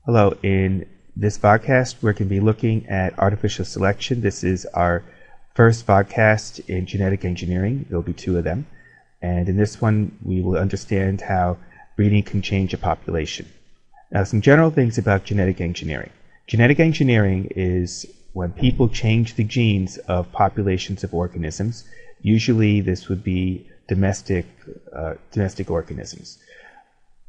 Hello, in this podcast, we're going to be looking at artificial selection. This is our first podcast in genetic engineering. There'll be two of them. And in this one, we will understand how breeding can change a population. Now, some general things about genetic engineering. Genetic engineering is when people change the genes of populations of organisms. Usually, this would be domestic organisms.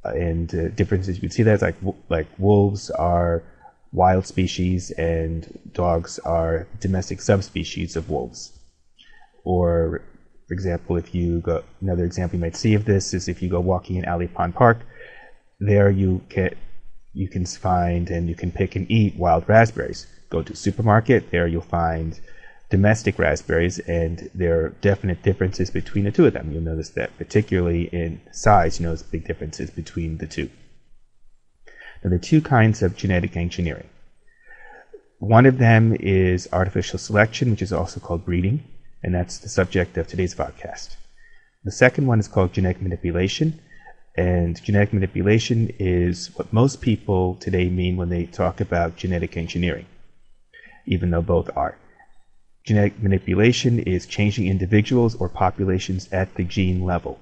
And differences you can see that like wolves are wild species and dogs are domestic subspecies of wolves. Or, for example, another example you might see of this is if you go walking in Alley Pond Park, there you can find and you can pick and eat wild raspberries. Go to a supermarket, there you'll find domestic raspberries, and there are definite differences between the two of them. You'll notice that, particularly in size, you notice big differences between the two. Now, there are two kinds of genetic engineering. One of them is artificial selection, which is also called breeding, and that's the subject of today's podcast. The second one is called genetic manipulation, and genetic manipulation is what most people today mean when they talk about genetic engineering, even though both are. Genetic manipulation is changing individuals or populations at the gene level.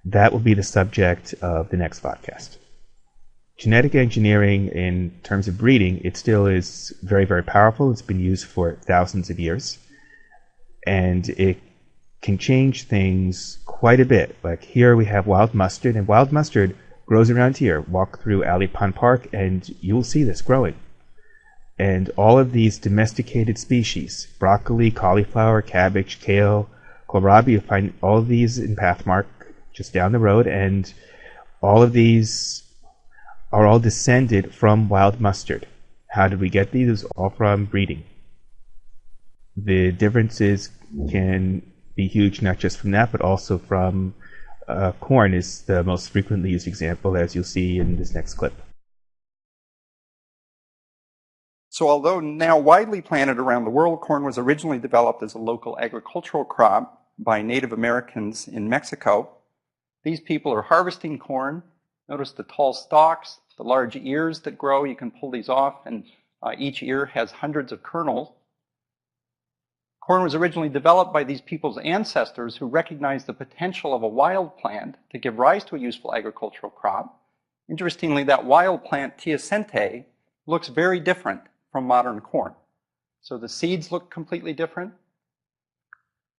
That will be the subject of the next podcast. Genetic engineering, in terms of breeding, it still is very, very powerful. It's been used for thousands of years. And it can change things quite a bit. Like here we have wild mustard, and wild mustard grows around here. Walk through Alley Pond Park, and you'll see this growing. And all of these domesticated species, broccoli, cauliflower, cabbage, kale, kohlrabi, you find all of these in Pathmark just down the road, and all of these are all descended from wild mustard. How did we get these? It was all from breeding. The differences can be huge, not just from that, but also from corn is the most frequently used example, as you'll see in this next clip. So although now widely planted around the world, corn was originally developed as a local agricultural crop by Native Americans in Mexico. These people are harvesting corn. Notice the tall stalks, the large ears that grow. You can pull these off, and each ear has hundreds of kernels. Corn was originally developed by these people's ancestors who recognized the potential of a wild plant to give rise to a useful agricultural crop. Interestingly, that wild plant, teosinte, looks very different from modern corn. So the seeds look completely different.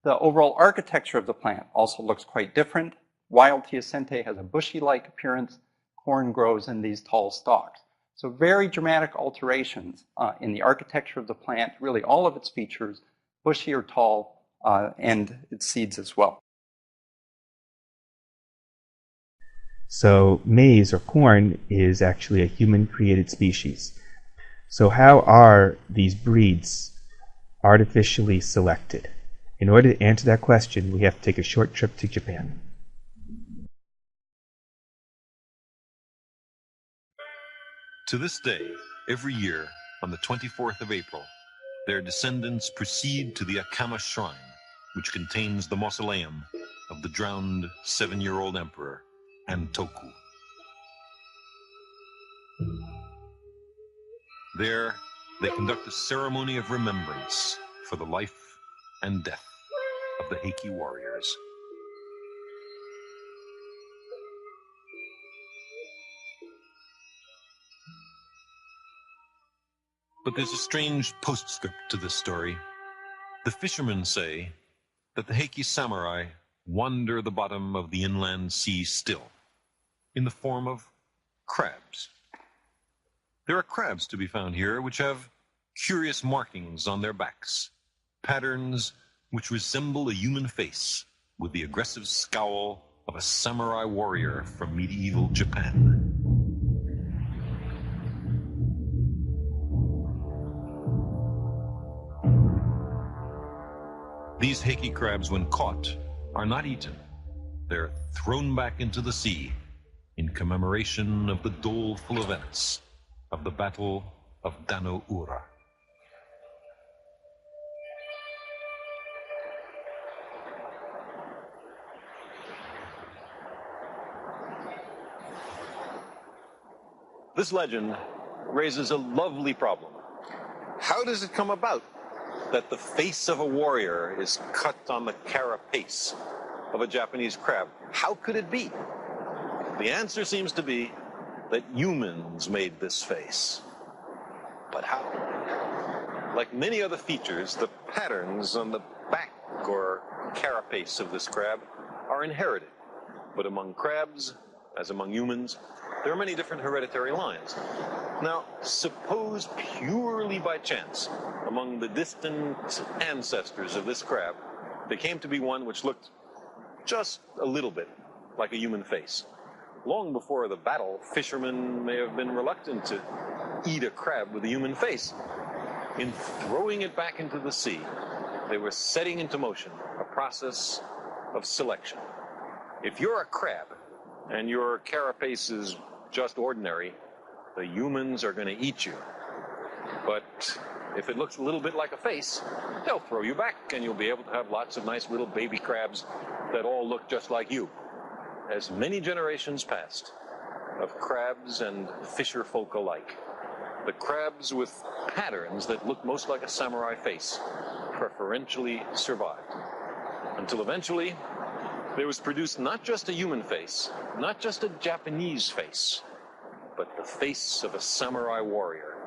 The overall architecture of the plant also looks quite different. Wild teosinte has a bushy-like appearance. Corn grows in these tall stalks. So very dramatic alterations in the architecture of the plant, really all of its features, bushy or tall, and its seeds as well. So maize or corn is actually a human-created species. So how are these breeds artificially selected? In order to answer that question, we have to take a short trip to Japan. To this day, every year, on the 24th of April, their descendants proceed to the Akama Shrine, which contains the mausoleum of the drowned 7-year-old emperor, Antoku. There, they conduct a ceremony of remembrance for the life and death of the Heike warriors. But there's a strange postscript to this story. The fishermen say that the Heike samurai wander the bottom of the inland sea still, in the form of crabs. There are crabs to be found here which have curious markings on their backs, patterns which resemble a human face with the aggressive scowl of a samurai warrior from medieval Japan. These Heike crabs, when caught, are not eaten. They're thrown back into the sea in commemoration of the doleful events of the Battle of Dano-ura. This legend raises a lovely problem. How does it come about that the face of a warrior is cut on the carapace of a Japanese crab? How could it be? The answer seems to be that humans made this face. But how? Like many other features, the patterns on the back or carapace of this crab are inherited. But among crabs, as among humans, there are many different hereditary lines. Now, suppose purely by chance, among the distant ancestors of this crab, there came to be one which looked just a little bit like a human face. Long before the battle, fishermen may have been reluctant to eat a crab with a human face. In throwing it back into the sea, they were setting into motion a process of selection. If you're a crab and your carapace is just ordinary, the humans are going to eat you. But if it looks a little bit like a face, they'll throw you back and you'll be able to have lots of nice little baby crabs that all look just like you. As many generations passed of crabs and fisher folk alike, the crabs with patterns that look most like a samurai face preferentially survived, until eventually there was produced not just a human face, not just a Japanese face, but the face of a samurai warrior.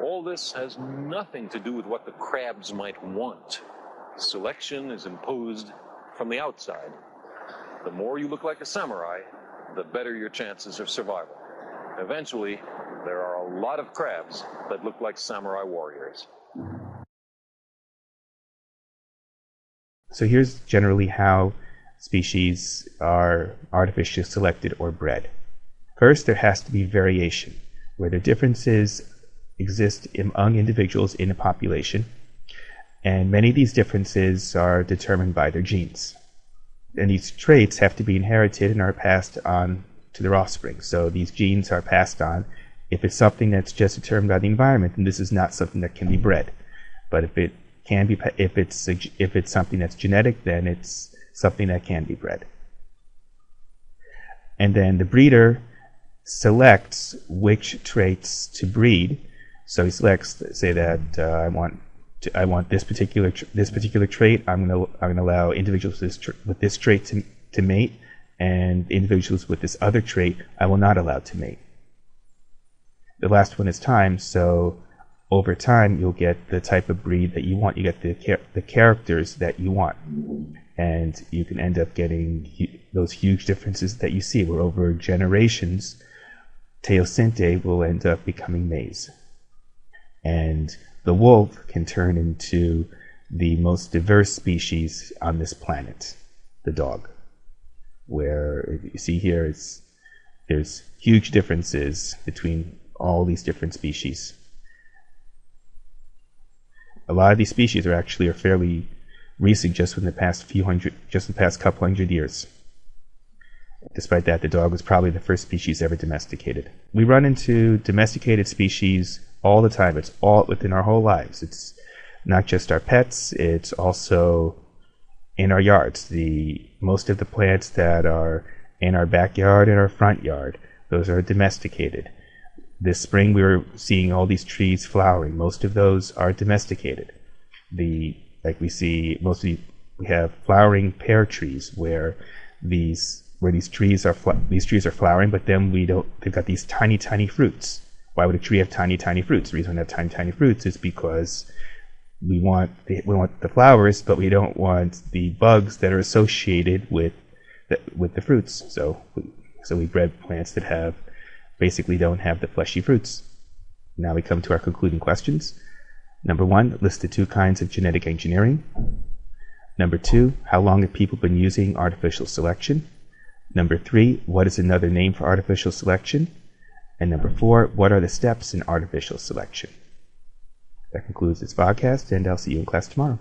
All this has nothing to do with what the crabs might want. Selection is imposed from the outside. The more you look like a samurai, the better your chances of survival. Eventually, there are a lot of crabs that look like samurai warriors. So here's generally how species are artificially selected or bred. First, there has to be variation, where the differences exist among individuals in a population, and many of these differences are determined by their genes. And these traits have to be inherited and are passed on to their offspring. So these genes are passed on. If it's something that's just determined by the environment, then this is not something that can be bred. But if it can be, if it's something that's genetic, then it's something that can be bred. And then the breeder selects which traits to breed. So he selects, say that I want this particular trait. I'm going to allow individuals with this trait to mate, and individuals with this other trait I will not allow to mate. The last one is time. So over time, you'll get the type of breed that you want. You get the characters that you want, and you can end up getting those huge differences that you see, where over generations, teosinte will end up becoming maize, and the wolf can turn into the most diverse species on this planet, the dog. Where you see here, there's huge differences between all these different species. A lot of these species are fairly recent, just in the past couple hundred years. Despite that, the dog was probably the first species ever domesticated. We run into domesticated species all the time. It's all within our whole lives. It's not just our pets, it's also in our yards. Most of the plants that are in our backyard and our front yard, those are domesticated. This spring we were seeing all these trees flowering. Most of those are domesticated. We have flowering pear trees where these trees are flowering, but then they've got these tiny fruits. Why would a tree have tiny fruits? The reason we have tiny fruits is because we want the flowers, but we don't want the bugs that are associated with the fruits. So we bred plants that basically don't have the fleshy fruits. Now we come to our concluding questions. Number 1, list the 2 kinds of genetic engineering. Number 2, how long have people been using artificial selection? Number 3, what is another name for artificial selection? And number 4, what are the steps in artificial selection? That concludes this podcast, and I'll see you in class tomorrow.